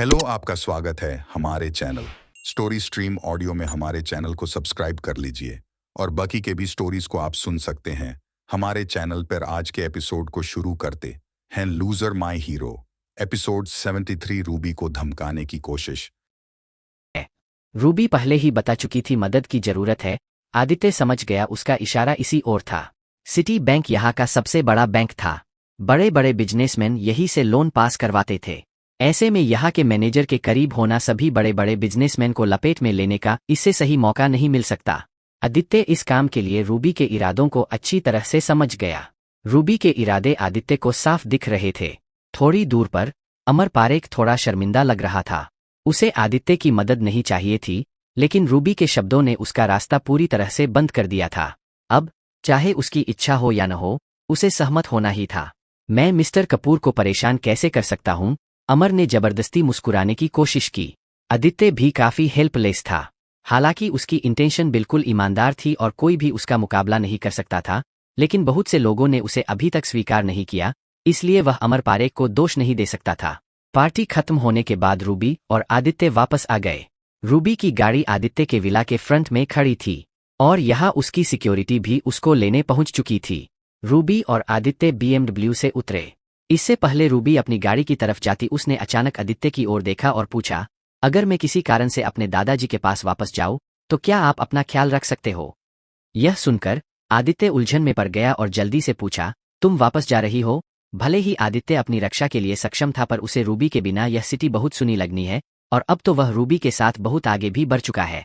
Hello, आपका स्वागत है हमारे चैनल स्टोरी स्ट्रीम ऑडियो में। हमारे चैनल को सब्सक्राइब कर लीजिए और बाकी के भी स्टोरीज को आप सुन सकते हैं हमारे चैनल पर। आज के एपिसोड को शुरू करते हैं। Loser my hero, episode 73। Ruby को धमकाने की कोशिश। रूबी पहले ही बता चुकी थी मदद की जरूरत है। आदित्य समझ गया, उसका इशारा इसी ओर था। सिटी बैंक यहाँ का सबसे बड़ा बैंक था। बड़े बड़े बिजनेसमैन यही से लोन पास करवाते थे। ऐसे में यहाँ के मैनेजर के करीब होना सभी बड़े बड़े बिजनेसमैन को लपेट में लेने का इससे सही मौका नहीं मिल सकता। आदित्य इस काम के लिए रूबी के इरादों को अच्छी तरह से समझ गया। रूबी के इरादे आदित्य को साफ दिख रहे थे। थोड़ी दूर पर अमर पारेख थोड़ा शर्मिंदा लग रहा था। उसे आदित्य की मदद नहीं चाहिए थी, लेकिन रूबी के शब्दों ने उसका रास्ता पूरी तरह से बंद कर दिया था। अब चाहे उसकी इच्छा हो या न हो, उसे सहमत होना ही था। मैं मिस्टर कपूर को परेशान कैसे कर सकता हूँ? अमर ने जबरदस्ती मुस्कुराने की कोशिश की। आदित्य भी काफी हेल्पलेस था। हालांकि उसकी इंटेंशन बिल्कुल ईमानदार थी और कोई भी उसका मुकाबला नहीं कर सकता था, लेकिन बहुत से लोगों ने उसे अभी तक स्वीकार नहीं किया, इसलिए वह अमर पारेख को दोष नहीं दे सकता था। पार्टी खत्म होने के बाद रूबी और आदित्य वापस आ गए। रूबी की गाड़ी आदित्य के विला के फ्रंट में खड़ी थी और यहाँ उसकी सिक्योरिटी भी उसको लेने पहुंच चुकी थी। रूबी और आदित्य BMW से उतरे। इससे पहले रूबी अपनी गाड़ी की तरफ जाती, उसने अचानक आदित्य की ओर देखा और पूछा, अगर मैं किसी कारण से अपने दादाजी के पास वापस जाऊं तो क्या आप अपना ख्याल रख सकते हो? यह सुनकर आदित्य उलझन में पड़ गया और जल्दी से पूछा, तुम वापस जा रही हो? भले ही आदित्य अपनी रक्षा के लिए सक्षम था, पर उसे रूबी के बिना यह सिटी बहुत सुनी लगनी है और अब तो वह रूबी के साथ बहुत आगे भी बढ़ चुका है।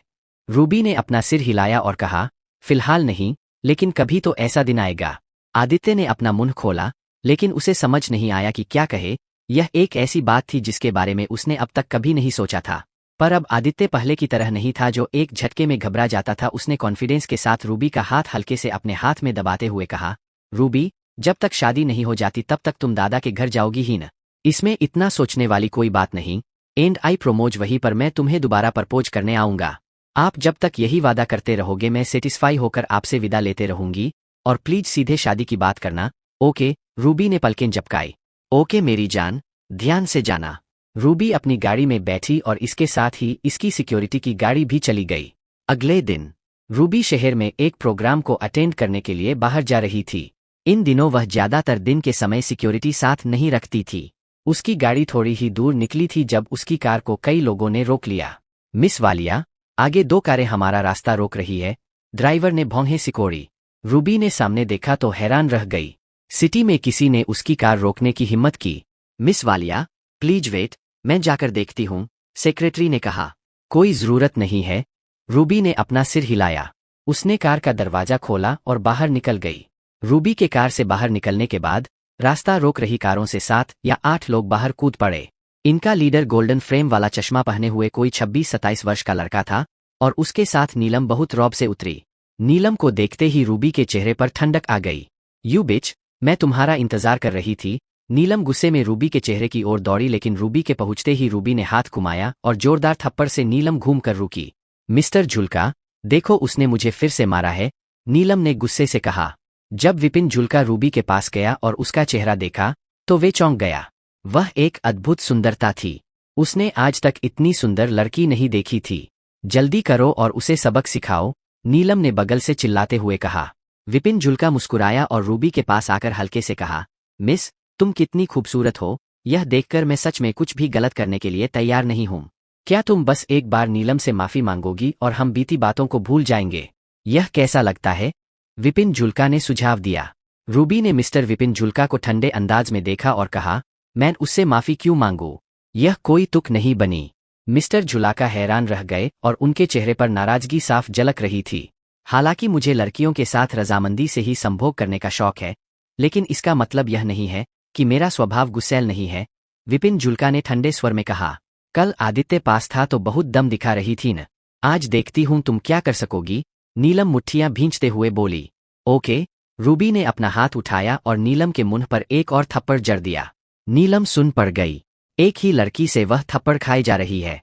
रूबी ने अपना सिर हिलाया और कहा, फिलहाल नहीं, लेकिन कभी तो ऐसा दिन आएगा। आदित्य ने अपना मुंह खोला, लेकिन उसे समझ नहीं आया कि क्या कहे। यह एक ऐसी बात थी जिसके बारे में उसने अब तक कभी नहीं सोचा था। पर अब आदित्य पहले की तरह नहीं था जो एक झटके में घबरा जाता था। उसने कॉन्फिडेंस के साथ रूबी का हाथ हल्के से अपने हाथ में दबाते हुए कहा, रूबी, जब तक शादी नहीं हो जाती तब तक तुम दादा के घर जाओगी ही न। इसमें इतना सोचने वाली कोई बात नहीं। एंड आई प्रोमोज वहीं पर मैं तुम्हें दोबारा प्रपोज करने आऊंगा। आप जब तक यही वादा करते रहोगे मैं सेटिस्फाई होकर आपसे विदा लेते रहूंगी, और प्लीज सीधे शादी की बात करना, ओके? रूबी ने पलकें झपकाई। ओके मेरी जान, ध्यान से जाना। रूबी अपनी गाड़ी में बैठी और इसके साथ ही इसकी सिक्योरिटी की गाड़ी भी चली गई। अगले दिन रूबी शहर में एक प्रोग्राम को अटेंड करने के लिए बाहर जा रही थी। इन दिनों वह ज्यादातर दिन के समय सिक्योरिटी साथ नहीं रखती थी। उसकी गाड़ी थोड़ी ही दूर निकली थी जब उसकी कार को कई लोगों ने रोक लिया। मिस वालिया, आगे 2 कारें हमारा रास्ता रोक रही है, ड्राइवर ने भौहें सिकोड़ी। रूबी ने सामने देखा तो हैरान रह गई। सिटी में किसी ने उसकी कार रोकने की हिम्मत की। मिस वालिया, प्लीज वेट, मैं जाकर देखती हूँ, सेक्रेटरी ने कहा। कोई जरूरत नहीं है। रूबी ने अपना सिर हिलाया। उसने कार का दरवाजा खोला और बाहर निकल गई। रूबी के कार से बाहर निकलने के बाद रास्ता रोक रही कारों से 7 या 8 लोग बाहर कूद पड़े। इनका लीडर गोल्डन फ्रेम वाला चश्मा पहने हुए कोई 26-27 वर्ष का लड़का था और उसके साथ नीलम बहुत रौब से उतरी। नीलम को देखते ही रूबी के चेहरे पर ठंडक आ गई। यू बिच, मैं तुम्हारा इंतजार कर रही थी। नीलम गुस्से में रूबी के चेहरे की ओर दौड़ी, लेकिन रूबी के पहुंचते ही रूबी ने हाथ घुमाया और जोरदार थप्पड़ से नीलम घूम कर रुकी। मिस्टर झुलका, देखो उसने मुझे फिर से मारा है, नीलम ने गुस्से से कहा। जब विपिन झुलका रूबी के पास गया और उसका चेहरा देखा तो वे चौंक गया। वह एक अद्भुत सुंदरता थी। उसने आज तक इतनी सुंदर लड़की नहीं देखी थी। जल्दी करो और उसे सबक सिखाओ, नीलम ने बगल से चिल्लाते हुए कहा। विपिन झुलका मुस्कुराया और रूबी के पास आकर हल्के से कहा, मिस, तुम कितनी खूबसूरत हो, यह देखकर मैं सच में कुछ भी गलत करने के लिए तैयार नहीं हूँ। क्या तुम बस एक बार नीलम से माफी मांगोगी और हम बीती बातों को भूल जाएंगे? यह कैसा लगता है? विपिन झुलका ने सुझाव दिया। रूबी ने मिस्टर विपिन झुलका को ठंडे अंदाज में देखा और कहा, मैं उससे माफी क्यों मांगू? यह कोई तुक नहीं बनी। मिस्टर झुलका हैरान रह गए और उनके चेहरे पर नाराजगी साफ झलक रही थी। हालांकि मुझे लड़कियों के साथ रजामंदी से ही संभोग करने का शौक है, लेकिन इसका मतलब यह नहीं है कि मेरा स्वभाव गुस्सैल नहीं है, विपिन झुलका ने ठंडे स्वर में कहा। कल आदित्य पास था तो बहुत दम दिखा रही थी न, आज देखती हूं तुम क्या कर सकोगी, नीलम मुट्ठियां भींचते हुए बोली। ओके, रूबी ने अपना हाथ उठाया और नीलम के मुंह पर एक और थप्पड़ जड़ दिया। नीलम सुन पड़ गई। एक ही लड़की से वह थप्पड़ खाई जा रही है।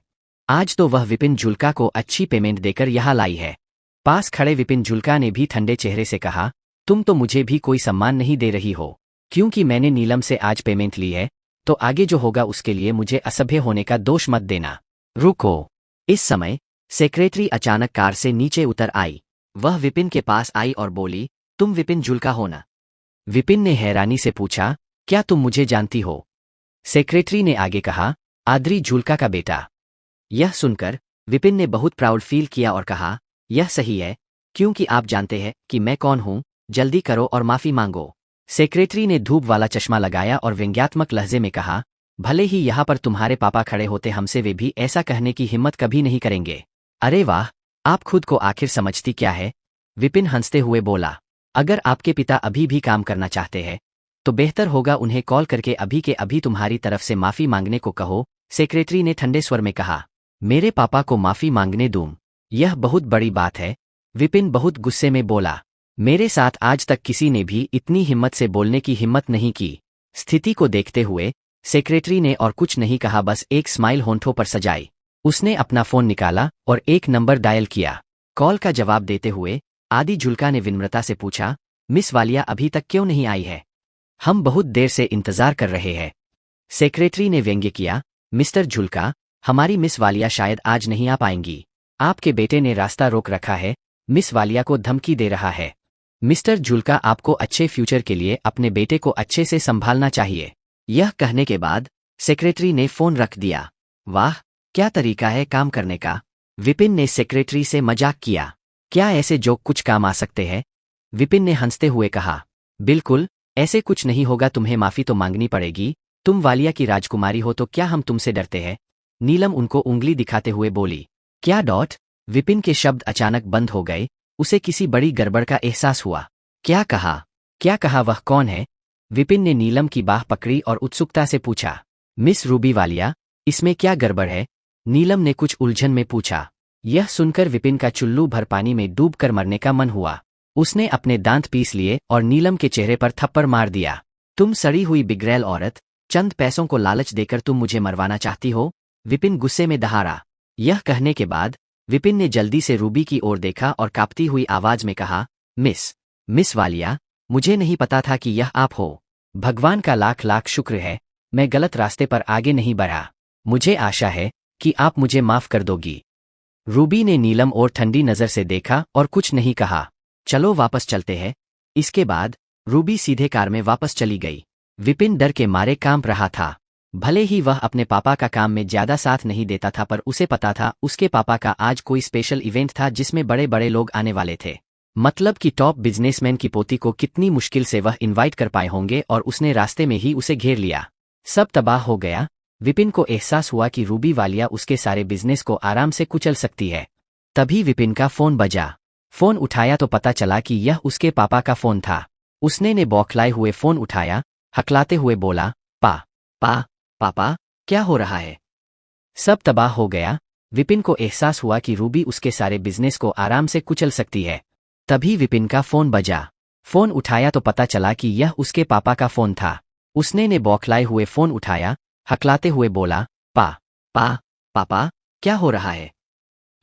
आज तो वह विपिन झुलका को अच्छी पेमेंट देकर यहाँ लाई है। पास खड़े विपिन झुलका ने भी ठंडे चेहरे से कहा, तुम तो मुझे भी कोई सम्मान नहीं दे रही हो, क्योंकि मैंने नीलम से आज पेमेंट ली है, तो आगे जो होगा उसके लिए मुझे असभ्य होने का दोष मत देना। रुको। इस समय सेक्रेटरी अचानक कार से नीचे उतर आई। वह विपिन के पास आई और बोली, तुम विपिन जुल्का हो ना? विपिन ने हैरानी से पूछा, क्या तुम मुझे जानती हो? सेक्रेटरी ने आगे कहा, आद्री जुल्का का बेटा। यह सुनकर विपिन ने बहुत प्राउड फील किया और कहा, यह सही है, क्योंकि आप जानते हैं कि मैं कौन हूं, जल्दी करो और माफी मांगो। सेक्रेटरी ने धूप वाला चश्मा लगाया और व्यंग्यात्मक लहजे में कहा, भले ही यहाँ पर तुम्हारे पापा खड़े होते हमसे वे भी ऐसा कहने की हिम्मत कभी नहीं करेंगे। अरे वाह, आप खुद को आखिर समझती क्या है? विपिन हंसते हुए बोला, अगर आपके पिता अभी भी काम करना चाहते हैं तो बेहतर होगा उन्हें कॉल करके अभी के अभी तुम्हारी तरफ से माफी मांगने को कहो। सेक्रेटरी ने ठंडे स्वर में कहा, मेरे पापा को माफी मांगने दूं? यह बहुत बड़ी बात है। विपिन बहुत गुस्से में बोला, मेरे साथ आज तक किसी ने भी इतनी हिम्मत से बोलने की हिम्मत नहीं की। स्थिति को देखते हुए सेक्रेटरी ने और कुछ नहीं कहा, बस एक स्माइल होंठों पर सजाई। उसने अपना फोन निकाला और एक नंबर डायल किया। कॉल का जवाब देते हुए आदि जुल्का ने विनम्रता से पूछा, मिस वालिया अभी तक क्यों नहीं आई है? हम बहुत देर से इंतजार कर रहे हैं। सेक्रेटरी ने व्यंग्य किया, मिस्टर जुल्का, हमारी मिस वालिया शायद आज नहीं आ पाएंगी। आपके बेटे ने रास्ता रोक रखा है, मिस वालिया को धमकी दे रहा है। मिस्टर जुल्का, आपको अच्छे फ्यूचर के लिए अपने बेटे को अच्छे से संभालना चाहिए। यह कहने के बाद सेक्रेटरी ने फोन रख दिया। वाह, क्या तरीका है काम करने का। विपिन ने सेक्रेटरी से मजाक किया, क्या ऐसे जोक कुछ काम आ सकते हैं? विपिन ने हंसते हुए कहा, बिल्कुल, ऐसे कुछ नहीं होगा, तुम्हें माफी तो मांगनी पड़ेगी। तुम वालिया की राजकुमारी हो तो क्या हम तुमसे डरते हैं? नीलम उनको उंगली दिखाते हुए बोली। क्या डॉट? विपिन के शब्द अचानक बंद हो गए। उसे किसी बड़ी गड़बड़ का एहसास हुआ। क्या कहा? क्या कहा? वह कौन है? विपिन ने नीलम की बाह पकड़ी और उत्सुकता से पूछा, मिस रूबी वालिया, इसमें क्या गड़बड़ है? नीलम ने कुछ उलझन में पूछा। यह सुनकर विपिन का चुल्लू भर पानी में डूबकर मरने का मन हुआ। उसने अपने दांत पीस लिए और नीलम के चेहरे पर थप्पड़ मार दिया। तुम सड़ी हुई बिगड़ैल औरत, चंद पैसों को लालच देकर तुम मुझे मरवाना चाहती हो? विपिन गुस्से में दहाड़ा। यह कहने के बाद विपिन ने जल्दी से रूबी की ओर देखा और कांपती हुई आवाज में कहा, मिस वालिया, मुझे नहीं पता था कि यह आप हो। भगवान का लाख लाख शुक्र है, मैं गलत रास्ते पर आगे नहीं बढ़ा। मुझे आशा है कि आप मुझे माफ कर दोगी। रूबी ने नीलम और ठंडी नजर से देखा और कुछ नहीं कहा। चलो वापस चलते हैं। इसके बाद रूबी सीधे कार में वापस चली गई। विपिन डर के मारे कांप रहा था। भले ही वह अपने पापा का काम में ज्यादा साथ नहीं देता था, पर उसे पता था उसके पापा का आज कोई स्पेशल इवेंट था जिसमें बड़े बड़े लोग आने वाले थे। मतलब कि टॉप बिजनेसमैन की पोती को कितनी मुश्किल से वह इनवाइट कर पाए होंगे, और उसने रास्ते में ही उसे घेर लिया। सब तबाह हो गया। विपिन को एहसास हुआ कि रूबी वालिया उसके सारे बिजनेस को आराम से कुचल सकती है। तभी विपिन का फोन बजा। फोन उठाया तो पता चला कि यह उसके पापा का फोन था। उसने ने बौखलाए हुए फोन उठाया, हकलाते हुए बोला, पापा, क्या हो रहा है? सब तबाह हो गया। विपिन को एहसास हुआ कि रूबी उसके सारे बिजनेस को आराम से कुचल सकती है। तभी विपिन का फोन बजा। फोन उठाया तो पता चला कि यह उसके पापा का फोन था। उसने ने बौखलाए हुए फोन उठाया, हकलाते हुए बोला, पापा, क्या हो रहा है?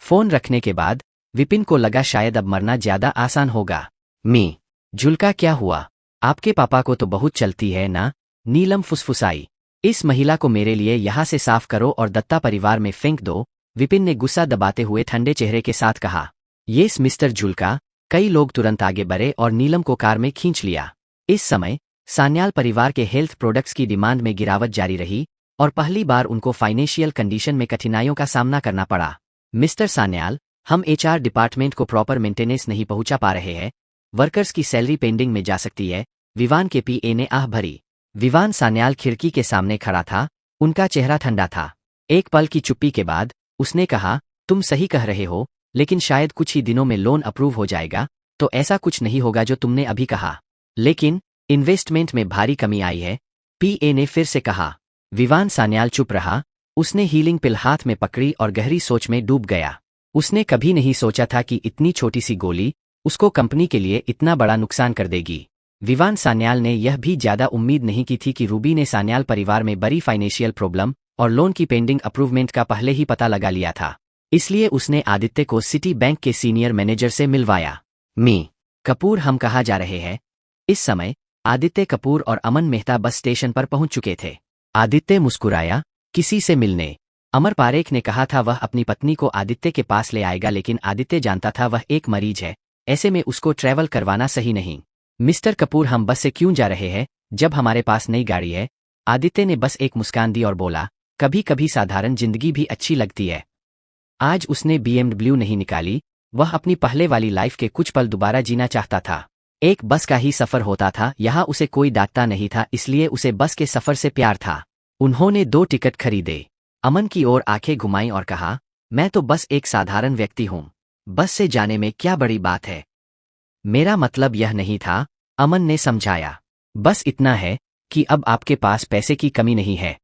फोन रखने के बाद विपिन को लगा शायद अब मरना ज्यादा आसान होगा। मी जुल्का, क्या हुआ? आपके पापा को तो बहुत चलती है ना? नीलम फुसफुसाई। इस महिला को मेरे लिए यहाँ से साफ करो और दत्ता परिवार में फेंक दो, विपिन ने गुस्सा दबाते हुए ठंडे चेहरे के साथ कहा। Yes mister Julka. कई लोग तुरंत आगे बढ़े और नीलम को कार में खींच लिया। इस समय सान्याल परिवार के हेल्थ प्रोडक्ट्स की डिमांड में गिरावट जारी रही और पहली बार उनको फाइनेंशियल कंडीशन में कठिनाइयों का सामना करना पड़ा। मिस्टर सान्याल, हम एचआर डिपार्टमेंट को प्रॉपर मेंटेनेंस नहीं पहुंचा पा रहे हैं। वर्कर्स की सैलरी पेंडिंग में जा सकती है। विवान के पीए ने आह भरी। विवान सान्याल खिड़की के सामने खड़ा था। उनका चेहरा ठंडा था। एक पल की चुप्पी के बाद उसने कहा, तुम सही कह रहे हो, लेकिन शायद कुछ ही दिनों में लोन अप्रूव हो जाएगा, तो ऐसा कुछ नहीं होगा जो तुमने अभी कहा। लेकिन इन्वेस्टमेंट में भारी कमी आई है, पीए ने फिर से कहा। विवान सान्याल चुप रहा। उसने हीलिंग पिल हाथ में पकड़ी और गहरी सोच में डूब गया। उसने कभी नहीं सोचा था कि इतनी छोटी सी गोली उसको कंपनी के लिए इतना बड़ा नुकसान कर देगी। विवान सान्याल ने यह भी ज्यादा उम्मीद नहीं की थी कि रूबी ने सान्याल परिवार में बड़ी फाइनेंशियल प्रॉब्लम और लोन की पेंडिंग अप्रूवमेंट का पहले ही पता लगा लिया था। इसलिए उसने आदित्य को सिटी बैंक के सीनियर मैनेजर से मिलवाया। मी कपूर, हम कहाँ जा रहे हैं? इस समय आदित्य कपूर और अमन मेहता बस स्टेशन पर पहुंच चुके थे। आदित्य मुस्कुराया, किसी से मिलने। अमर पारेख ने कहा था वह अपनी पत्नी को आदित्य के पास ले आएगा, लेकिन आदित्य जानता था वह एक मरीज है, ऐसे में उसको ट्रैवल करवाना सही नहीं। मिस्टर कपूर, हम बस से क्यों जा रहे हैं जब हमारे पास नई गाड़ी है? आदित्य ने बस एक मुस्कान दी और बोला, कभी कभी साधारण जिंदगी भी अच्छी लगती है। आज उसने BMW नहीं निकाली, वह अपनी पहले वाली लाइफ के कुछ पल दोबारा जीना चाहता था। एक बस का ही सफर होता था, यहाँ उसे कोई डांटता नहीं था, इसलिए उसे बस के सफर से प्यार था। उन्होंने 2 टिकट खरीदे। अमन की ओर आंखें घुमाई और कहा, मैं तो बस एक साधारण व्यक्ति हूँ, बस से जाने में क्या बड़ी बात है? मेरा मतलब यह नहीं था, अमन ने समझाया। बस इतना है कि अब आपके पास पैसे की कमी नहीं है।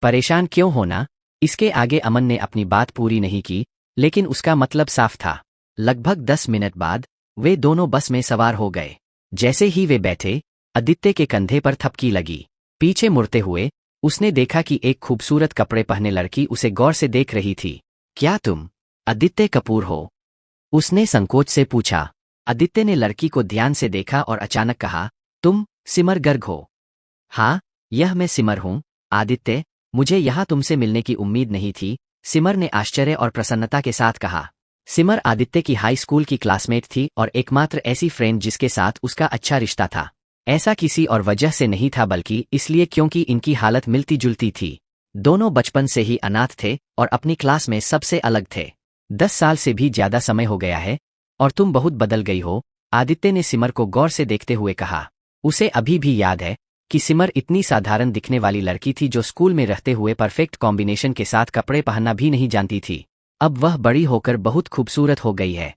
परेशान क्यों होना? इसके आगे अमन ने अपनी बात पूरी नहीं की, लेकिन उसका मतलब साफ था। लगभग 10 मिनट बाद वे दोनों बस में सवार हो गए। जैसे ही वे बैठे, आदित्य के कंधे पर थपकी लगी। पीछे मुड़ते हुए उसने देखा कि एक खूबसूरत कपड़े पहने लड़की उसे गौर से देख रही थी। क्या तुम आदित्य कपूर हो? उसने संकोच से पूछा। आदित्य ने लड़की को ध्यान से देखा और अचानक कहा, तुम सिमर गर्ग हो? हाँ, यह मैं सिमर हूँ। आदित्य, मुझे यहाँ तुमसे मिलने की उम्मीद नहीं थी, सिमर ने आश्चर्य और प्रसन्नता के साथ कहा। सिमर आदित्य की हाई स्कूल की क्लासमेट थी और एकमात्र ऐसी फ्रेंड जिसके साथ उसका अच्छा रिश्ता था। ऐसा किसी और वजह से नहीं था, बल्कि इसलिए क्योंकि इनकी हालत मिलती जुलती थी। दोनों बचपन से ही अनाथ थे और अपनी क्लास में सबसे अलग थे। 10 साल से भी ज्यादा समय हो गया है और तुम बहुत बदल गई हो, आदित्य ने सिमर को गौर से देखते हुए कहा। उसे अभी भी याद है कि सिमर इतनी साधारण दिखने वाली लड़की थी जो स्कूल में रहते हुए परफेक्ट कॉम्बिनेशन के साथ कपड़े पहनना भी नहीं जानती थी। अब वह बड़ी होकर बहुत खूबसूरत हो गई है।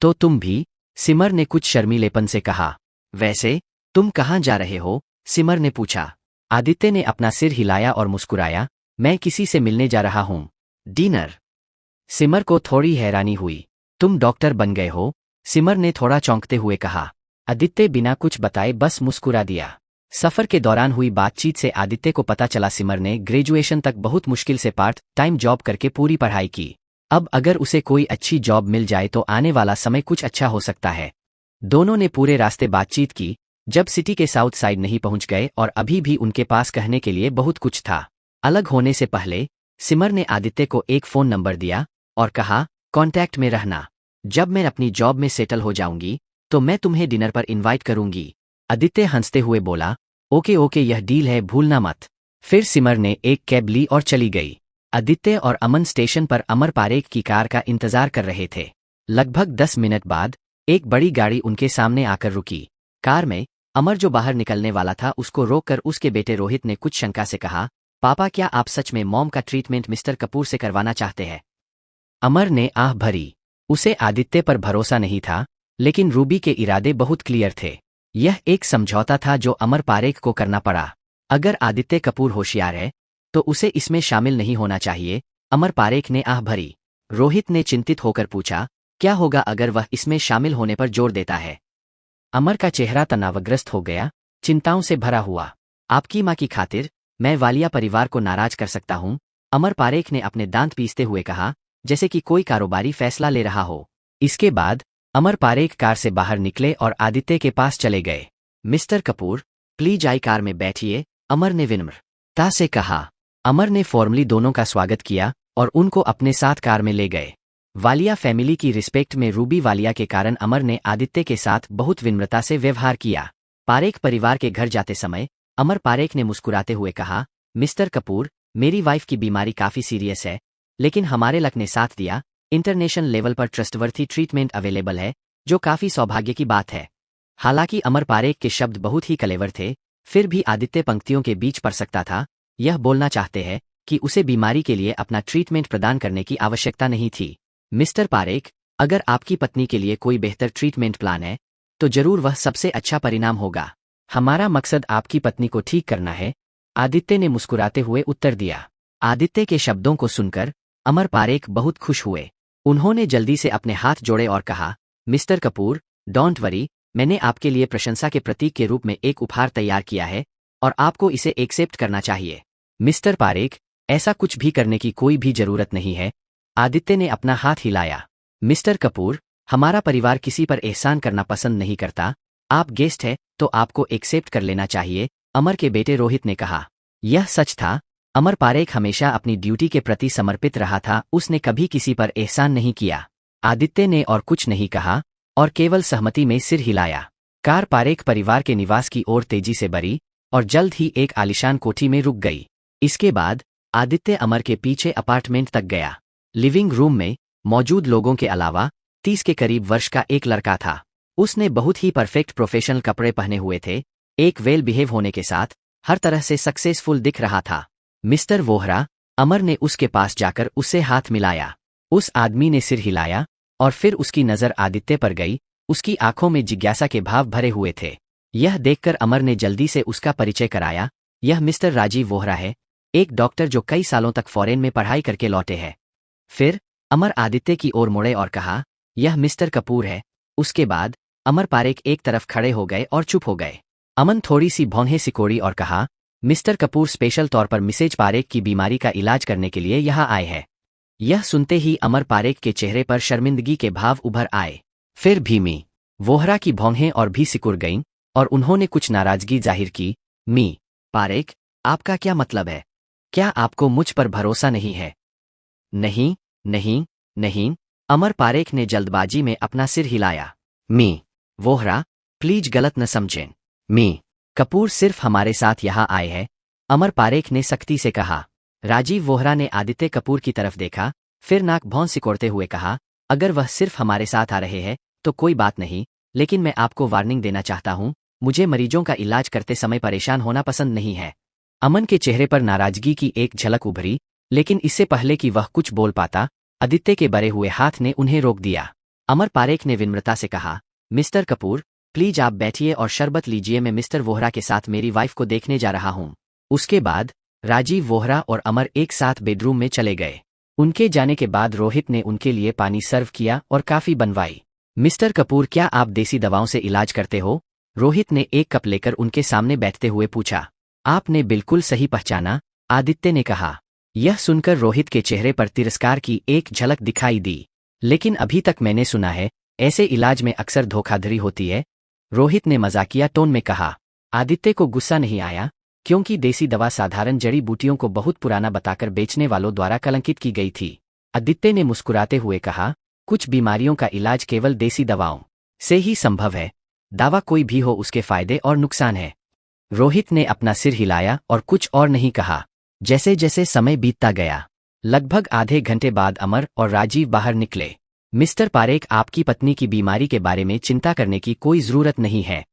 तो तुम भी? सिमर ने कुछ शर्मीलेपन से कहा। वैसे तुम कहाँ जा रहे हो? सिमर ने पूछा। आदित्य ने अपना सिर हिलाया और मुस्कुराया, मैं किसी से मिलने जा रहा हूँ। डिनर? सिमर को थोड़ी हैरानी हुई। तुम डॉक्टर बन गए हो? सिमर ने थोड़ा चौंकते हुए कहा। आदित्य बिना कुछ बताए बस मुस्कुरा दिया। सफर के दौरान हुई बातचीत से आदित्य को पता चला सिमर ने ग्रेजुएशन तक बहुत मुश्किल से पार्ट टाइम जॉब करके पूरी पढ़ाई की। अब अगर उसे कोई अच्छी जॉब मिल जाए तो आने वाला समय कुछ अच्छा हो सकता है। दोनों ने पूरे रास्ते बातचीत की, जब सिटी के साउथ साइड नहीं पहुंच गए और अभी भी उनके पास कहने के लिए बहुत कुछ था। अलग होने से पहले सिमर ने आदित्य को एक फ़ोन नंबर दिया और कहा, कांटेक्ट में रहना। जब मैं अपनी जॉब में सेटल हो जाऊंगी तो मैं तुम्हें डिनर पर इनवाइट करूंगी। आदित्य हंसते हुए बोला, ओके ओके, यह डील है, भूलना मत। फिर सिमर ने एक कैब ली और चली गई। आदित्य और अमन स्टेशन पर अमर पारेख की कार का इंतजार कर रहे थे। लगभग 10 मिनट बाद एक बड़ी गाड़ी उनके सामने आकर रुकी। कार में अमर, जो बाहर निकलने वाला था, उसको रोककर उसके बेटे रोहित ने कुछ शंका से कहा, पापा, क्या आप सच में मॉम का ट्रीटमेंट मिस्टर कपूर से करवाना चाहते हैं? अमर ने आह भरी। उसे आदित्य पर भरोसा नहीं था, लेकिन रूबी के इरादे बहुत क्लियर थे। यह एक समझौता था जो अमर पारेख को करना पड़ा। अगर आदित्य कपूर होशियार है तो उसे इसमें शामिल नहीं होना चाहिए। अमर पारेख ने आह भरी। रोहित ने चिंतित होकर पूछा, क्या होगा अगर वह इसमें शामिल होने पर जोर देता है? अमर का चेहरा तनावग्रस्त हो गया, चिंताओं से भरा हुआ। आपकी मां की खातिर मैं वालिया परिवार को नाराज कर सकता हूं, अमर पारेख ने अपने दांत पीसते हुए कहा, जैसे कि कोई कारोबारी फैसला ले रहा हो। इसके बाद अमर पारेख कार से बाहर निकले और आदित्य के पास चले गए। Mister Kapoor, please I car में बैठिए, अमर ने विनम्रता से कहा। अमर ने फॉर्मली दोनों का स्वागत किया और उनको अपने साथ कार में ले गए। वालिया फैमिली की रिस्पेक्ट में रूबी वालिया के कारण अमर ने आदित्य के साथ बहुत विनम्रता से व्यवहार किया। पारेख परिवार के घर जाते समय अमर पारेख ने मुस्कुराते हुए कहा, मिस्टर कपूर, मेरी वाइफ की बीमारी काफी सीरियस है, लेकिन हमारे लक ने साथ दिया। इंटरनेशनल लेवल पर ट्रस्टवर्थी ट्रीटमेंट अवेलेबल है, जो काफी सौभाग्य की बात है। हालांकि अमर पारेख के शब्द बहुत ही कलेवर थे, फिर भी आदित्य पंक्तियों के बीच पढ़ सकता था। यह बोलना चाहते हैं कि उसे बीमारी के लिए अपना ट्रीटमेंट प्रदान करने की आवश्यकता नहीं थी। मिस्टर पारेख, अगर आपकी पत्नी के लिए कोई बेहतर ट्रीटमेंट प्लान है तो जरूर वह सबसे अच्छा परिणाम होगा। हमारा मकसद आपकी पत्नी को ठीक करना है, आदित्य ने मुस्कुराते हुए उत्तर दिया। आदित्य के शब्दों को सुनकर अमर पारेख बहुत खुश हुए। उन्होंने जल्दी से अपने हाथ जोड़े और कहा, मिस्टर कपूर, डोंट वरी, मैंने आपके लिए प्रशंसा के प्रतीक के रूप में एक उपहार तैयार किया है और आपको इसे एक्सेप्ट करना चाहिए। मिस्टर पारेख, ऐसा कुछ भी करने की कोई भी जरूरत नहीं है, आदित्य ने अपना हाथ हिलाया। मिस्टर कपूर, हमारा परिवार किसी पर एहसान करना पसंद नहीं करता, आप गेस्ट हैं तो आपको एक्सेप्ट कर लेना चाहिए, अमर के बेटे रोहित ने कहा। यह सच था, अमर पारेख हमेशा अपनी ड्यूटी के प्रति समर्पित रहा था, उसने कभी किसी पर एहसान नहीं किया। आदित्य ने और कुछ नहीं कहा और केवल सहमति में सिर हिलाया। कार पारेख परिवार के निवास की ओर तेजी से बढ़ी और जल्द ही एक आलीशान कोठी में रुक गई। इसके बाद आदित्य अमर के पीछे अपार्टमेंट तक गया। लिविंग रूम में मौजूद लोगों के अलावा 30 के करीब वर्ष का एक लड़का था। उसने बहुत ही परफेक्ट प्रोफेशनल कपड़े पहने हुए थे, एक वेल बिहेव होने के साथ हर तरह से सक्सेसफुल दिख रहा था। मिस्टर वोहरा, अमर ने उसके पास जाकर उससे हाथ मिलाया। उस आदमी ने सिर हिलाया और फिर उसकी नज़र आदित्य पर गई। उसकी आंखों में जिज्ञासा के भाव भरे हुए थे। यह देखकर अमर ने जल्दी से उसका परिचय कराया। यह मिस्टर राजीव वोहरा है, एक डॉक्टर जो कई सालों तक फॉरेन में पढ़ाई करके लौटे हैं। फिर अमर आदित्य की ओर मुड़े और कहा, यह मिस्टर कपूर है। उसके बाद अमर पारेख एक तरफ खड़े हो गए और चुप हो गए। अमन थोड़ी सी भौंहें सिकोड़ी और कहा, मिस्टर कपूर स्पेशल तौर पर मिसेज पारेख की बीमारी का इलाज करने के लिए यहाँ आए हैं। यह सुनते ही अमर पारेख के चेहरे पर शर्मिंदगी के भाव उभर आए। फिर भी मी वोहरा की भौंहें और भी सिकुड़ गईं और उन्होंने कुछ नाराजगी जाहिर की। मी पारेख, आपका क्या मतलब है? क्या आपको मुझ पर भरोसा नहीं है? नहीं नहीं नहीं, अमर पारेख ने जल्दबाजी में अपना सिर हिलाया। मी वोहरा, प्लीज गलत न समझें। मी कपूर सिर्फ हमारे साथ यहाँ आए हैं, अमर पारेख ने सख्ती से कहा। राजीव वोहरा ने आदित्य कपूर की तरफ देखा, फिर नाक भौं सिकोड़ते हुए कहा, अगर वह सिर्फ हमारे साथ आ रहे हैं तो कोई बात नहीं, लेकिन मैं आपको वार्निंग देना चाहता हूँ, मुझे मरीजों का इलाज करते समय परेशान होना पसंद नहीं है। अमन के चेहरे पर नाराजगी की एक झलक उभरी, लेकिन इससे पहले कि वह कुछ बोल पाता, आदित्य के बड़े हुए हाथ ने उन्हें रोक दिया। अमर पारेख ने विनम्रता से कहा, मिस्टर कपूर, प्लीज आप बैठिए और शरबत लीजिए, मैं मिस्टर वोहरा के साथ मेरी वाइफ को देखने जा रहा हूँ। उसके बाद राजीव वोहरा और अमर एक साथ बेडरूम में चले गए। उनके जाने के बाद रोहित ने उनके लिए पानी सर्व किया और काफी बनवाई। मिस्टर कपूर, क्या आप देसी दवाओं से इलाज करते हो? रोहित ने एक कप लेकर उनके सामने बैठते हुए पूछा। आपने बिल्कुल सही पहचाना, आदित्य ने कहा। यह सुनकर रोहित के चेहरे पर तिरस्कार की एक झलक दिखाई दी। लेकिन अभी तक मैंने सुना है, ऐसे इलाज में अक्सर धोखाधड़ी होती है, रोहित ने मजाकिया टोन में कहा। आदित्य को गुस्सा नहीं आया, क्योंकि देसी दवा साधारण जड़ी बूटियों को बहुत पुराना बताकर बेचने वालों द्वारा कलंकित की गई थी। आदित्य ने मुस्कुराते हुए कहा, कुछ बीमारियों का इलाज केवल देसी दवाओं से ही संभव है, दावा कोई भी हो उसके फायदे और नुकसान है। रोहित ने अपना सिर हिलाया और कुछ और नहीं कहा। जैसे जैसे समय बीतता गया, लगभग आधे घंटे बाद अमर और राजीव बाहर निकले। मिस्टर पारेख, आपकी पत्नी की बीमारी के बारे में चिंता करने की कोई जरूरत नहीं है,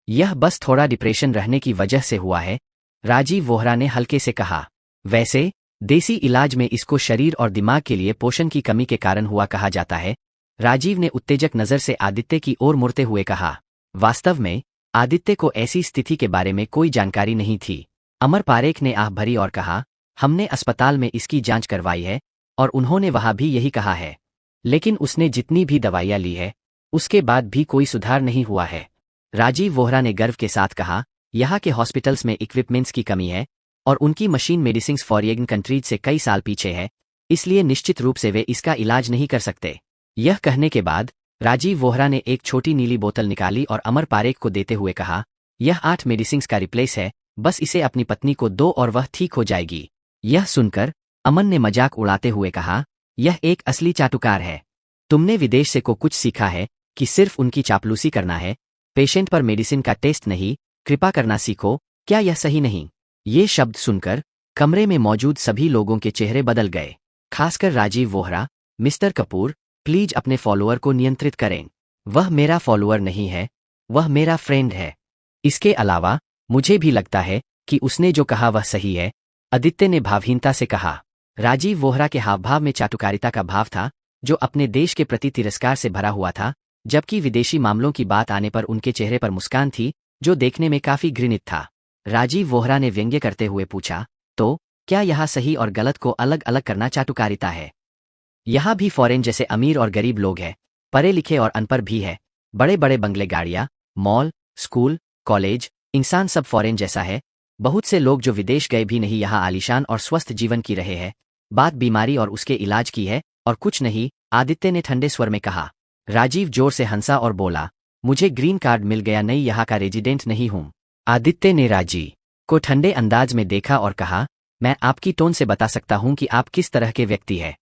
यह बस थोड़ा डिप्रेशन रहने की वजह से हुआ है, राजीव वोहरा ने हल्के से कहा। वैसे देसी इलाज में इसको शरीर और दिमाग के लिए पोषण की कमी के कारण हुआ कहा जाता है, राजीव ने उत्तेजक नजर से आदित्य की ओर मुड़ते हुए कहा। वास्तव में आदित्य को ऐसी स्थिति के बारे में कोई जानकारी नहीं थी। अमर पारेख ने आह भरी और कहा, हमने अस्पताल में इसकी जांच करवाई है और उन्होंने वहां भी यही कहा है, लेकिन उसने जितनी भी दवाइयां ली है उसके बाद भी कोई सुधार नहीं हुआ है। राजीव वोहरा ने गर्व के साथ कहा, यहाँ के हॉस्पिटल्स में इक्विपमेंट्स की कमी है और उनकी मशीन मेडिसिन्स फॉरेन कंट्रीज से कई साल पीछे है, इसलिए निश्चित रूप से वे इसका इलाज नहीं कर सकते। यह कहने के बाद राजीव वोहरा ने एक छोटी नीली बोतल निकाली और अमर पारेख को देते हुए कहा, यह 8 मेडिसिन्स का रिप्लेस है, बस इसे अपनी पत्नी को दो और वह ठीक हो जाएगी। यह सुनकर अमन ने मजाक उड़ाते हुए कहा, यह एक असली चाटुकार है, तुमने विदेश से को कुछ सीखा है कि सिर्फ उनकी चापलूसी करना है, पेशेंट पर मेडिसिन का टेस्ट नहीं, कृपा करना सीखो, क्या यह सही नहीं? ये शब्द सुनकर कमरे में मौजूद सभी लोगों के चेहरे बदल गए, खासकर राजीव वोहरा। मिस्टर कपूर, प्लीज अपने फॉलोअर को नियंत्रित करें, वह मेरा फॉलोअर नहीं है, वह मेरा फ्रेंड है। इसके अलावा मुझे भी लगता है कि उसने जो कहा वह सही है, आदित्य ने भावहीनता से कहा। राजीव वोहरा के हावभाव में चाटुकारिता का भाव था, जो अपने देश के प्रति तिरस्कार से भरा हुआ था, जबकि विदेशी मामलों की बात आने पर उनके चेहरे पर मुस्कान थी, जो देखने में काफी घृणित था। राजीव वोहरा ने व्यंग्य करते हुए पूछा, तो क्या यहाँ सही और गलत को अलग अलग करना चाटुकारिता है? यहाँ भी फॉरेन जैसे अमीर और गरीब लोग हैं, पढ़े लिखे और अनपढ़ भी है, बड़े बड़े बंगले, गाड़ियाँ, मॉल, स्कूल, कॉलेज, इंसान सब फॉरेन जैसा है। बहुत से लोग जो विदेश गए भी नहीं यहाँ आलीशान और स्वस्थ जीवन की रहे हैं। बात बीमारी और उसके इलाज की है और कुछ नहीं, आदित्य ने ठंडे स्वर में कहा। राजीव जोर से हंसा और बोला, मुझे ग्रीन कार्ड मिल गया, नई यहाँ का रेजिडेंट नहीं हूँ। आदित्य ने राजी को ठंडे अंदाज में देखा और कहा, मैं आपकी टोन से बता सकता हूं कि आप किस तरह के व्यक्ति हैं।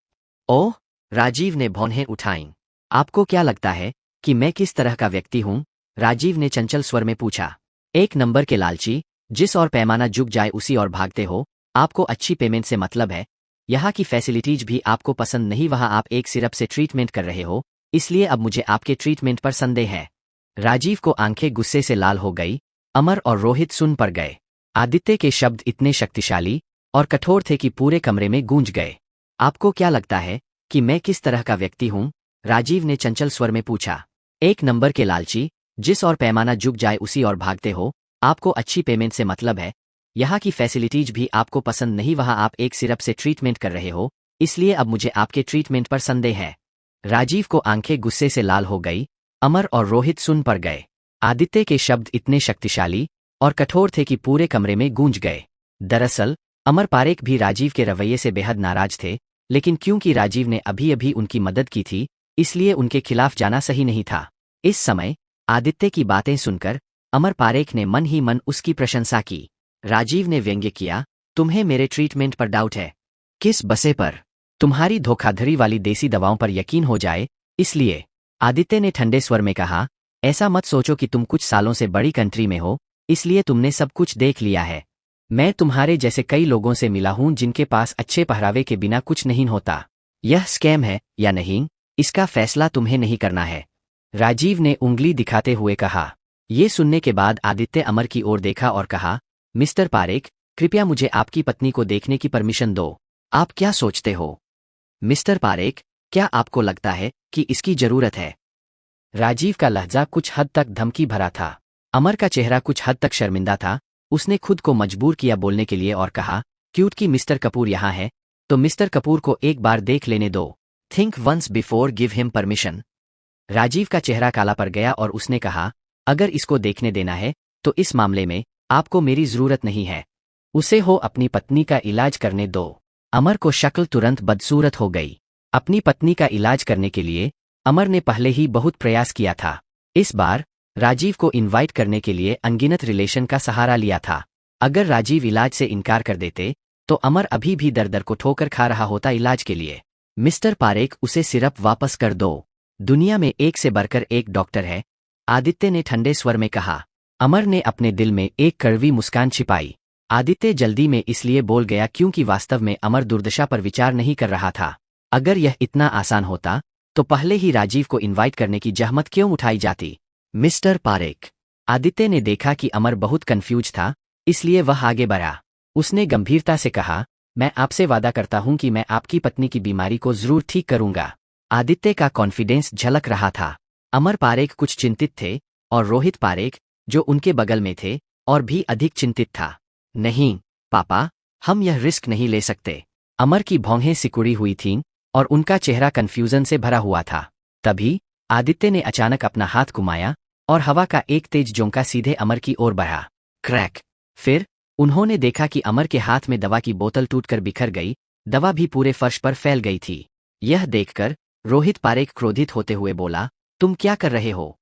ओह, राजीव ने भौहें उठाईं। आपको क्या लगता है कि मैं किस तरह का व्यक्ति हूं? राजीव ने चंचल स्वर में पूछा। एक नंबर के लालची, जिस और पैमाना झुक जाए उसी और भागते हो। आपको अच्छी पेमेंट से मतलब है। यहाँ की फैसिलिटीज भी आपको पसंद नहीं। वहाँ आप एक सिरप से ट्रीटमेंट कर रहे हो, इसलिए अब मुझे आपके ट्रीटमेंट पर संदेह है। राजीव को आंखें गुस्से से लाल हो गई। अमर और रोहित सुन पर गए। आदित्य के शब्द इतने शक्तिशाली और कठोर थे कि पूरे कमरे में गूंज गए। आपको क्या लगता है कि मैं किस तरह का व्यक्ति हूं? राजीव ने चंचल स्वर में पूछा। एक नंबर के लालची, जिस और पैमाना झुक जाए उसी और भागते हो। आपको अच्छी पेमेंट से मतलब है। यहाँ की फैसिलिटीज भी आपको पसंद नहीं। वहाँ आप एक सिरप से ट्रीटमेंट कर रहे हो, इसलिए अब मुझे आपके ट्रीटमेंट पर संदेह है। राजीव को आंखें गुस्से से लाल हो गई। अमर और रोहित सुन पर गए। आदित्य के शब्द इतने शक्तिशाली और कठोर थे कि पूरे कमरे में गूंज गए। दरअसल अमर पारेख भी राजीव के रवैये से बेहद नाराज थे, लेकिन क्योंकि राजीव ने अभी अभी उनकी मदद की थी, इसलिए उनके खिलाफ जाना सही नहीं था। इस समय आदित्य की बातें सुनकर अमर पारेख ने मन ही मन उसकी प्रशंसा की। राजीव ने व्यंग्य किया, तुम्हें मेरे ट्रीटमेंट पर डाउट है? किस बसे पर? तुम्हारी धोखाधड़ी वाली देसी दवाओं पर यकीन हो जाए, इसलिए। आदित्य ने ठंडे स्वर में कहा, ऐसा मत सोचो कि तुम कुछ सालों से बड़ी कंट्री में हो, इसलिए तुमने सब कुछ देख लिया है। मैं तुम्हारे जैसे कई लोगों से मिला हूं जिनके पास अच्छे पहरावे के बिना कुछ नहीं होता। यह स्कैम है या नहीं, इसका फैसला तुम्हें नहीं करना है। राजीव ने उंगली दिखाते हुए कहा। ये सुनने के बाद आदित्य अमर की ओर देखा और कहा, मिस्टर पारेख, कृपया मुझे आपकी पत्नी को देखने की परमिशन दो। आप क्या सोचते हो? मिस्टर पारेख, क्या आपको लगता है कि इसकी जरूरत है? राजीव का लहजा कुछ हद तक धमकी भरा था। अमर का चेहरा कुछ हद तक शर्मिंदा था। उसने खुद को मजबूर किया बोलने के लिए और कहा, क्यूट कि मिस्टर कपूर यहाँ है, तो मिस्टर कपूर को एक बार देख लेने दो। Think once before give him permission. Rajiv का चेहरा काला पड़ गया और उसने कहा, अगर इसको देखने देना है तो इस मामले में आपको मेरी जरूरत नहीं है। उसे हो अपनी पत्नी का इलाज करने दो। अमर को शक्ल तुरंत बदसूरत हो गई। अपनी पत्नी का इलाज करने के लिए अमर ने पहले ही बहुत प्रयास किया था। इस बार राजीव को इनवाइट करने के लिए अनगिनत रिलेशन का सहारा लिया था। अगर राजीव इलाज से इनकार कर देते तो अमर अभी भी दर दर को ठोकर खा रहा होता इलाज के लिए। मिस्टर पारेख, उसे सिरप वापस कर दो। दुनिया में एक से बढ़कर एक डॉक्टर है, आदित्य ने ठंडे स्वर में कहा। अमर ने अपने दिल में एक कड़वी मुस्कान छिपाई। आदित्य जल्दी में इसलिए बोल गया क्योंकि वास्तव में अमर दुर्दशा पर विचार नहीं कर रहा था। अगर यह इतना आसान होता तो पहले ही राजीव को इनवाइट करने की जहमत क्यों उठाई जाती? मिस्टर पारेख। आदित्य ने देखा कि अमर बहुत कंफ्यूज था, इसलिए वह आगे बढ़ा। उसने गंभीरता से कहा, मैं आपसे वादा करता हूं कि मैं आपकी पत्नी की बीमारी को जरूर ठीक करूंगा। आदित्य का कॉन्फिडेंस झलक रहा था। अमर पारेख कुछ चिंतित थे और रोहित पारेख, जो उनके बगल में थे, और भी अधिक चिंतित था। नहीं पापा, हम यह रिस्क नहीं ले सकते। अमर की भौहें सिकुड़ी हुई थीं और उनका चेहरा कंफ्यूजन से भरा हुआ था। तभी आदित्य ने अचानक अपना हाथ घुमाया और हवा का एक तेज झोंका सीधे अमर की ओर बढ़ा। क्रैक! फिर उन्होंने देखा कि अमर के हाथ में दवा की बोतल टूटकर बिखर गई। दवा भी पूरे फर्श पर फैल गई थी। यह देखकर रोहित पारेख क्रोधित होते हुए बोला, तुम क्या कर रहे हो?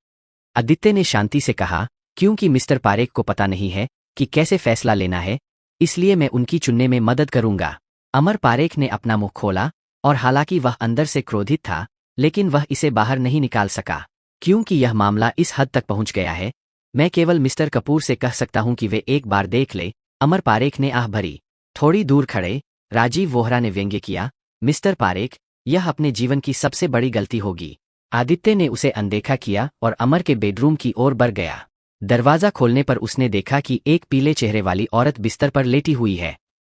आदित्य ने शांति से कहा, क्योंकि मिस्टर पारेख को पता नहीं है कि कैसे फैसला लेना है, इसलिए मैं उनकी चुनने में मदद करूंगा। अमर पारेख ने अपना मुंह खोला और हालांकि वह अंदर से क्रोधित था, लेकिन वह इसे बाहर नहीं निकाल सका। क्योंकि यह मामला इस हद तक पहुंच गया है, मैं केवल मिस्टर कपूर से कह सकता हूं कि वे एक बार देख ले। अमर पारेख ने आह भरी। थोड़ी दूर खड़े राजीव वोहरा ने व्यंग्य किया, मिस्टर पारेख, यह अपने जीवन की सबसे बड़ी गलती होगी। आदित्य ने उसे अनदेखा किया और अमर के बेडरूम की ओर बढ़ गया। दरवाजा खोलने पर उसने देखा कि एक पीले चेहरे वाली औरत बिस्तर पर लेटी हुई है।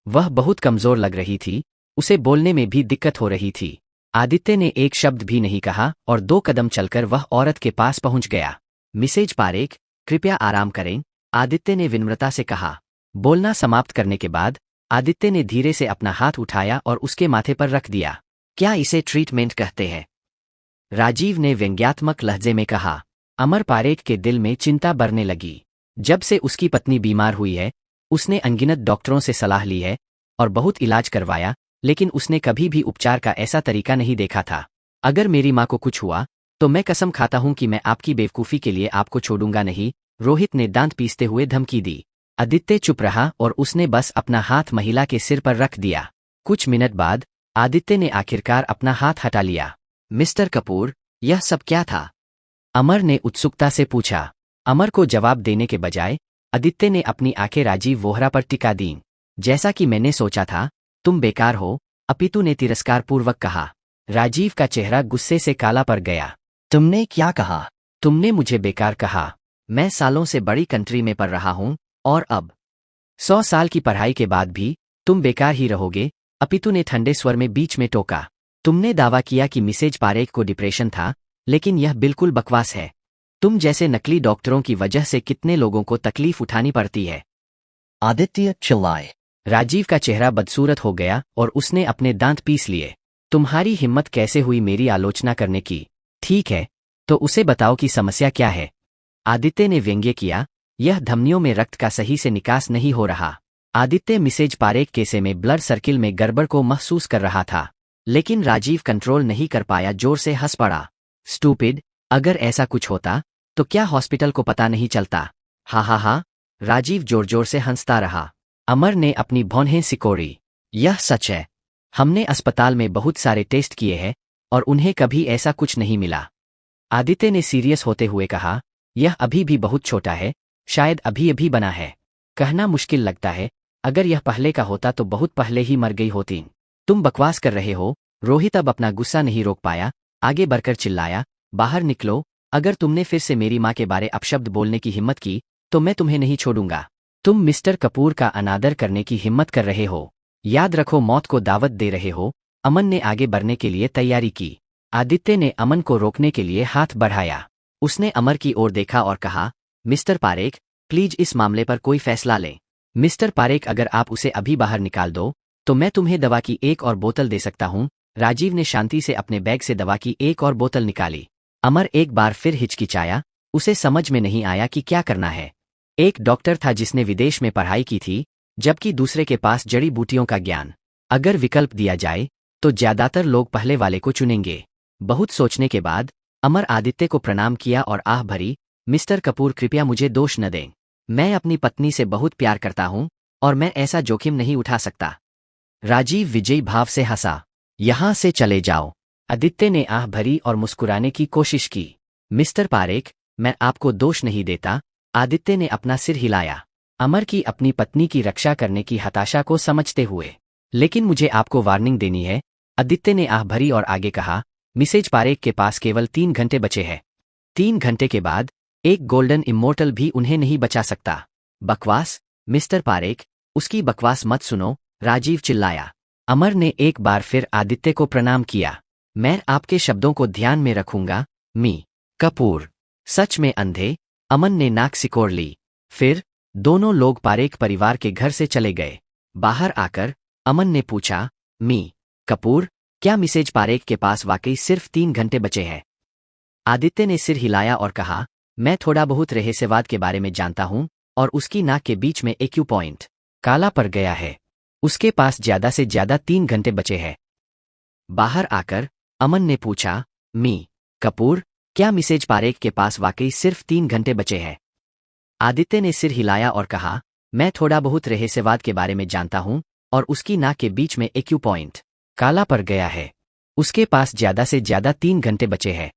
वह बहुत कमजोर लग रही थी, उसे बोलने में भी दिक्कत हो रही थी। आदित्य ने एक शब्द भी नहीं कहा और 2 कदम चलकर वह औरत के पास पहुंच गया। मिसेज पारेख, कृपया आराम करें, आदित्य ने विनम्रता से कहा। बोलना समाप्त करने के बाद आदित्य ने धीरे से अपना हाथ उठाया और उसके माथे पर रख दिया। क्या इसे ट्रीटमेंट कहते हैं? राजीव ने व्यंग्यात्मक लहजे में कहा। अमर पारेख के दिल में चिंता बढ़ने लगी। जब से उसकी पत्नी बीमार हुई है, उसने अनगिनत डॉक्टरों से सलाह ली है और बहुत इलाज करवाया, लेकिन उसने कभी भी उपचार का ऐसा तरीका नहीं देखा था। अगर मेरी माँ को कुछ हुआ तो मैं कसम खाता हूं कि मैं आपकी बेवकूफ़ी के लिए आपको छोड़ूंगा नहीं, रोहित ने दांत पीसते हुए धमकी दी। आदित्य चुप रहा और उसने बस अपना हाथ महिला के सिर पर रख दिया। कुछ मिनट बाद आदित्य ने आखिरकार अपना हाथ हटा लिया। मिस्टर कपूर, यह सब क्या था? अमर ने उत्सुकता से पूछा। अमर को जवाब देने के बजाय आदित्य ने अपनी आंखें राजीव वोहरा पर टिका दीं। जैसा कि मैंने सोचा था, तुम बेकार हो, अपितु ने तिरस्कारपूर्वक कहा। राजीव का चेहरा गुस्से से काला पड़ गया। तुमने क्या कहा? तुमने मुझे बेकार कहा। मैं सालों से बड़ी कंट्री में पढ़ रहा हूं और अब 100 साल की पढ़ाई के बाद भी तुम बेकार ही रहोगे, अपितु ने ठंडे स्वर में बीच में टोका। तुमने दावा किया कि मिसेज पारेख को डिप्रेशन था, लेकिन यह बिल्कुल बकवास है। तुम जैसे नकली डॉक्टरों की वजह से कितने लोगों को तकलीफ उठानी पड़ती है। आदित्य चिल्लाए। राजीव का चेहरा बदसूरत हो गया और उसने अपने दांत पीस लिए। तुम्हारी हिम्मत कैसे हुई मेरी आलोचना करने की? ठीक है, तो उसे बताओ कि समस्या क्या है। आदित्य ने व्यंग्य किया। यह धमनियों में रक्त का सही से निकास नहीं हो रहा। आदित्य मिसेज पारेख केसे में ब्लड सर्किल में गड़बड़ को महसूस कर रहा था, लेकिन राजीव कंट्रोल नहीं कर पाया, जोर से हंस पड़ा। स्टूपिड, अगर ऐसा कुछ होता तो क्या हॉस्पिटल को पता नहीं चलता? हा हा हा। राजीव जोर जोर से हंसता रहा। अमर ने अपनी भौहें सिकोड़ी। यह सच है, हमने अस्पताल में बहुत सारे टेस्ट किए हैं और उन्हें कभी ऐसा कुछ नहीं मिला। आदित्य ने सीरियस होते हुए कहा। यह अभी भी बहुत छोटा है, शायद अभी अभी बना है। कहना मुश्किल लगता है, अगर यह पहले का होता तो बहुत पहले ही मर गई होती। तुम बकवास कर रहे हो। रोहित अब अपना गुस्सा नहीं रोक पाया, आगे बढ़कर चिल्लाया। बाहर निकलो, अगर तुमने फिर से मेरी माँ के बारे अपशब्द बोलने की हिम्मत की तो मैं तुम्हें नहीं छोड़ूंगा। तुम मिस्टर कपूर का अनादर करने की हिम्मत कर रहे हो। याद रखो, मौत को दावत दे रहे हो। अमन ने आगे बढ़ने के लिए तैयारी की। आदित्य ने अमन को रोकने के लिए हाथ बढ़ाया। उसने अमर की ओर देखा और कहा, मिस्टर पारेख, प्लीज इस मामले पर कोई फैसला लें। मिस्टर पारेख, अगर आप उसे अभी बाहर निकाल दो तो मैं तुम्हें दवा की एक और बोतल दे सकता हूं। राजीव ने शांति से अपने बैग से दवा की एक और बोतल निकाली। अमर एक बार फिर हिचकिचाया। उसे समझ में नहीं आया कि क्या करना है। एक डॉक्टर था जिसने विदेश में पढ़ाई की थी, जबकि दूसरे के पास जड़ी बूटियों का ज्ञान। अगर विकल्प दिया जाए तो ज्यादातर लोग पहले वाले को चुनेंगे। बहुत सोचने के बाद अमर आदित्य को प्रणाम किया और आह भरी, मिस्टर कपूर, कृपया मुझे दोष न दें। मैं अपनी पत्नी से बहुत प्यार करता हूं और मैं ऐसा जोखिम नहीं उठा सकता। राजीव विजयी भाव से हंसा। यहां से चले जाओ। आदित्य ने आह भरी और मुस्कुराने की कोशिश की। मिस्टर पारेख, मैं आपको दोष नहीं देता। आदित्य ने अपना सिर हिलाया, अमर की अपनी पत्नी की रक्षा करने की हताशा को समझते हुए। लेकिन मुझे आपको वार्निंग देनी है, आदित्य ने आह भरी और आगे कहा। मिसेज पारेख के पास केवल 3 घंटे बचे हैं। 3 घंटे के बाद एक गोल्डन इमोर्टल भी उन्हें नहीं बचा सकता। बकवास, मिस्टर पारेख, उसकी बकवास मत सुनो, राजीव चिल्लाया। अमर ने एक बार फिर आदित्य को प्रणाम किया। मैं आपके शब्दों को ध्यान में रखूंगा, मी कपूर। सच में अंधे, अमन ने नाक सिकोड़ ली। फिर दोनों लोग पारेख परिवार के घर से चले गए। बाहर आकर अमन ने पूछा, मी कपूर, क्या मिसेज पारेख के पास वाकई सिर्फ 3 घंटे बचे हैं? आदित्य ने सिर हिलाया और कहा, मैं थोड़ा बहुत रहस्यवाद के बारे में जानता हूं और उसकी नाक के बीच में एक्यू पॉइंट काला पड़ गया है। उसके पास ज्यादा से ज्यादा 3 घंटे बचे हैं। बाहर आकर अमन ने पूछा, मी कपूर, क्या मिसेज पारेख के पास वाकई सिर्फ 3 घंटे बचे हैं? आदित्य ने सिर हिलाया और कहा, मैं थोड़ा बहुत रहस्यवाद के बारे में जानता हूं और उसकी नाक के बीच में एक्यू पॉइंट काला पड़ गया है। उसके पास ज्यादा से ज्यादा 3 घंटे बचे हैं।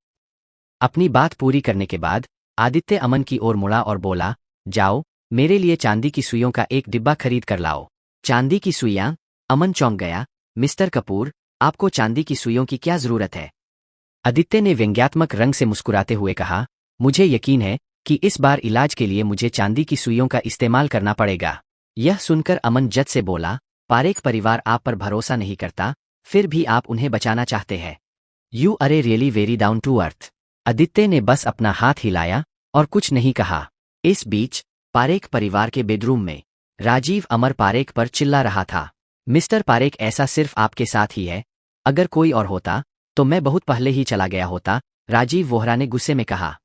अपनी बात पूरी करने के बाद आदित्य अमन की ओर मुड़ा और बोला, जाओ, मेरे लिए चांदी की सुइयों का एक डिब्बा खरीद कर लाओ। चांदी की सुइयां? अमन चौंक गया। मिस्टर कपूर, आपको चांदी की सुइयों की क्या जरूरत है? आदित्य ने व्यंग्यात्मक रंग से मुस्कुराते हुए कहा, मुझे यकीन है कि इस बार इलाज के लिए मुझे चांदी की सुइयों का इस्तेमाल करना पड़ेगा। यह सुनकर अमन जज से बोला, पारेख परिवार आप पर भरोसा नहीं करता, फिर भी आप उन्हें बचाना चाहते हैं। You are really very down to earth. Aditya ने बस अपना हाथ हिलाया और कुछ नहीं कहा। इस बीच पारेख परिवार के बेडरूम में राजीव अमर पारेख पर चिल्ला रहा था, मिस्टर पारेख, ऐसा सिर्फ आपके साथ ही है। अगर कोई और होता तो मैं बहुत पहले ही चला गया होता। राजीव वोहरा ने गुस्से में कहा।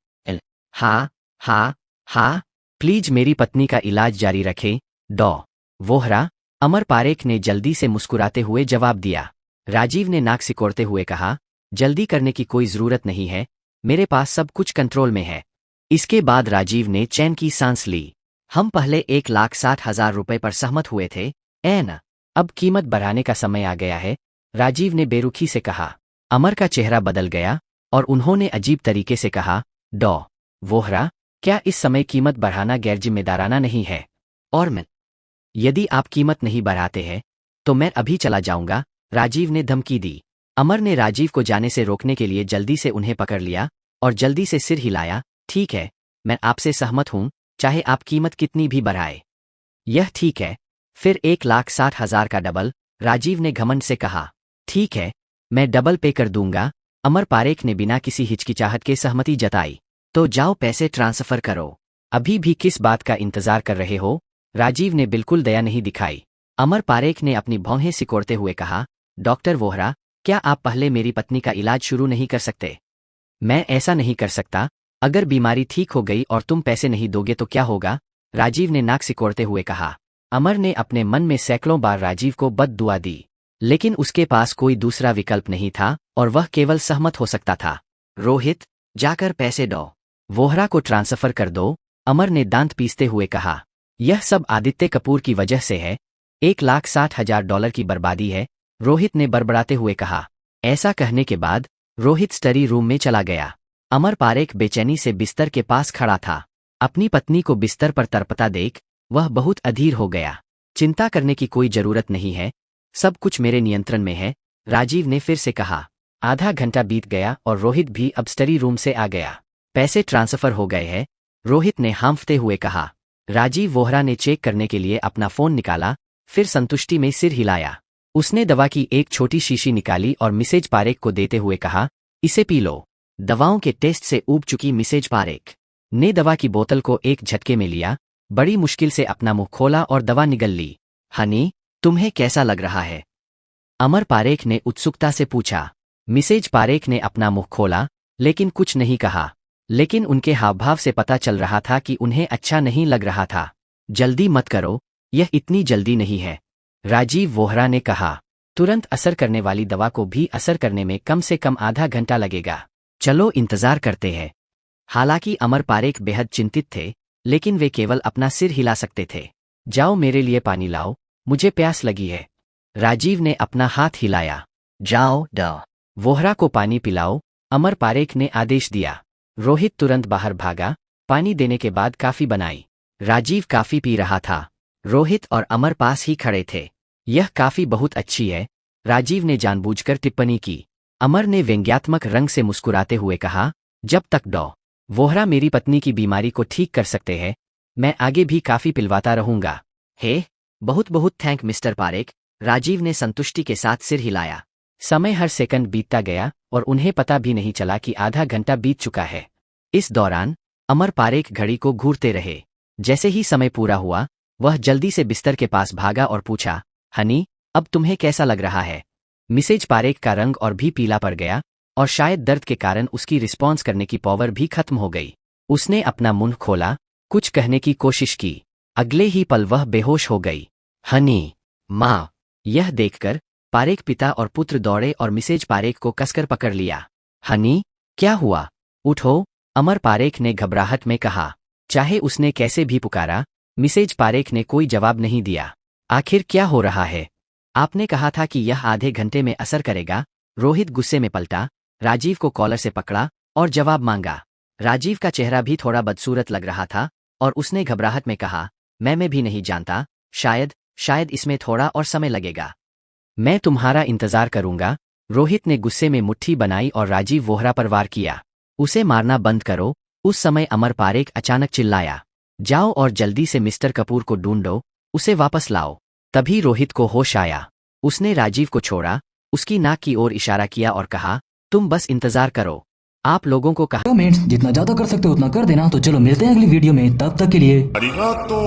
हाँ हाँ हाँ, प्लीज मेरी पत्नी का इलाज जारी रखें, डॉ वोहरा। अमर पारेख ने जल्दी से मुस्कुराते हुए जवाब दिया। राजीव ने नाक सिकोड़ते हुए कहा, जल्दी करने की कोई जरूरत नहीं है, मेरे पास सब कुछ कंट्रोल में है। इसके बाद राजीव ने चैन की सांस ली। हम पहले 1,60,000 रुपए पर सहमत हुए थे। न अब कीमत बढ़ाने का समय आ गया है, राजीव ने बेरुखी से कहा। अमर का चेहरा बदल गया और उन्होंने अजीब तरीके से कहा, डॉ वोहरा, क्या इस समय कीमत बढ़ाना गैरजिम्मेदाराना नहीं है? और मैं, यदि आप कीमत नहीं बढ़ाते हैं तो मैं अभी चला जाऊंगा, राजीव ने धमकी दी। अमर ने राजीव को जाने से रोकने के लिए जल्दी से उन्हें पकड़ लिया और जल्दी से सिर हिलाया। ठीक है, मैं आपसे सहमत हूं, चाहे आप कीमत कितनी भी बढ़ाए। यह ठीक है, फिर 1,60,000 का डबल, राजीव ने घमंड से कहा। ठीक है, मैं डबल पे कर दूंगा, अमर पारेख ने बिना किसी हिचकिचाहट के सहमति जताई। तो जाओ पैसे ट्रांसफर करो। अभी भी किस बात का इंतजार कर रहे हो? राजीव ने बिल्कुल दया नहीं दिखाई। अमर पारेख ने अपनी भौहें सिकोड़ते हुए कहा, डॉक्टर वोहरा, क्या आप पहले मेरी पत्नी का इलाज शुरू नहीं कर सकते? मैं ऐसा नहीं कर सकता। अगर बीमारी ठीक हो गई और तुम पैसे नहीं दोगे तो क्या होगा? राजीव ने नाक सिकोड़ते हुए कहा। अमर ने अपने मन में सैकड़ों बार राजीव को बद्दुआ दी, लेकिन उसके पास कोई दूसरा विकल्प नहीं था और वह केवल सहमत हो सकता था। रोहित, जाकर पैसे दो, वोहरा को ट्रांसफर कर दो, अमर ने दांत पीसते हुए कहा। यह सब आदित्य कपूर की वजह से है। 1,60,000 डॉलर की बर्बादी है, रोहित ने बड़बड़ाते हुए कहा। ऐसा कहने के बाद रोहित स्टडी रूम में चला गया। अमर पारेख बेचैनी से बिस्तर के पास खड़ा था। अपनी पत्नी को बिस्तर पर तड़पता देख वह बहुत अधीर हो गया। चिंता करने की कोई जरूरत नहीं है, सब कुछ मेरे नियंत्रण में है, राजीव ने फिर से कहा। आधा घंटा बीत गया और रोहित भी अब स्टडी रूम से आ गया। पैसे ट्रांसफर हो गए हैं, रोहित ने हांफते हुए कहा। राजीव वोहरा ने चेक करने के लिए अपना फोन निकाला, फिर संतुष्टि में सिर हिलाया। उसने दवा की एक छोटी शीशी निकाली और मिसेज पारेख को देते हुए कहा, इसे पी लो। दवाओं के टेस्ट से ऊब चुकी मिसेज पारेख ने दवा की बोतल को एक झटके में लिया, बड़ी मुश्किल से अपना मुंह खोला और दवा निगल ली। हनी, तुम्हें कैसा लग रहा है? अमर पारेख ने उत्सुकता से पूछा। मिसेज पारेख ने अपना मुंह खोला, लेकिन कुछ नहीं कहा, लेकिन उनके हावभाव से पता चल रहा था कि उन्हें अच्छा नहीं लग रहा था। जल्दी मत करो, यह इतनी जल्दी नहीं है, राजीव वोहरा ने कहा। तुरंत असर करने वाली दवा को भी असर करने में कम से कम आधा घंटा लगेगा। चलो इंतजार करते हैं। हालांकि अमर पारेख बेहद चिंतित थे, लेकिन वे केवल अपना सिर हिला सकते थे। जाओ मेरे लिए पानी लाओ, मुझे प्यास लगी है। राजीव ने अपना हाथ हिलाया। जाओ ड वोहरा को पानी पिलाओ, अमर पारेख ने आदेश दिया। रोहित तुरंत बाहर भागा, पानी देने के बाद काफी बनाई। राजीव काफी पी रहा था, रोहित और अमर पास ही खड़े थे। यह काफी बहुत अच्छी है, राजीव ने जानबूझकर टिप्पणी की। अमर ने व्यंग्यात्मक रंग से मुस्कुराते हुए कहा, जब तक डॉ वोहरा मेरी पत्नी की बीमारी को ठीक कर सकते हैं, मैं आगे भी काफी पिलवाता रहूंगा। हे, बहुत बहुत थैंक मिस्टर पारेख, राजीव ने संतुष्टि के साथ सिर हिलाया। समय हर सेकंड बीतता गया और उन्हें पता भी नहीं चला कि आधा घंटा बीत चुका है। इस दौरान अमर पारेख घड़ी को घूरते रहे। जैसे ही समय पूरा हुआ, वह जल्दी से बिस्तर के पास भागा और पूछा, हनी, अब तुम्हें कैसा लग रहा है? मिसेज पारेख का रंग और भी पीला पड़ गया और शायद दर्द के कारण उसकी रिस्पॉन्स करने की पावर भी खत्म हो गई। उसने अपना मुंह खोला, कुछ कहने की कोशिश की, अगले ही पल वह बेहोश हो गई। हनी, माँ, यह देखकर पारेख पिता और पुत्र दौड़े और मिसेज पारेख को कसकर पकड़ लिया। हनी, क्या हुआ? उठो, अमर पारेख ने घबराहट में कहा। चाहे उसने कैसे भी पुकारा, मिसेज पारेख ने कोई जवाब नहीं दिया। आखिर क्या हो रहा है? आपने कहा था कि यह आधे घंटे में असर करेगा, रोहित गुस्से में पलटा, राजीव को कॉलर से पकड़ा और जवाब मांगा। राजीव का चेहरा भी थोड़ा बदसूरत लग रहा था और उसने घबराहट में कहा, मैं भी नहीं जानता, शायद इसमें थोड़ा और समय लगेगा। मैं तुम्हारा इंतजार करूंगा, रोहित ने गुस्से में मुट्ठी बनाई और राजीव वोहरा पर वार किया। उसे मारना बंद करो। उस समय अमर पारेख अचानक चिल्लाया, जाओ और जल्दी से मिस्टर कपूर को ढूंढो, उसे वापस लाओ। तभी रोहित को होश आया। उसने राजीव को छोड़ा, उसकी नाक की ओर इशारा किया और कहा, तुम बस इंतजार करो। आप लोगों को कहा कमेंट्स जितना ज्यादा कर सकते हो उतना कर देना। तो चलो मिलते हैं अगली वीडियो में, तब तक के लिए अरिगातो।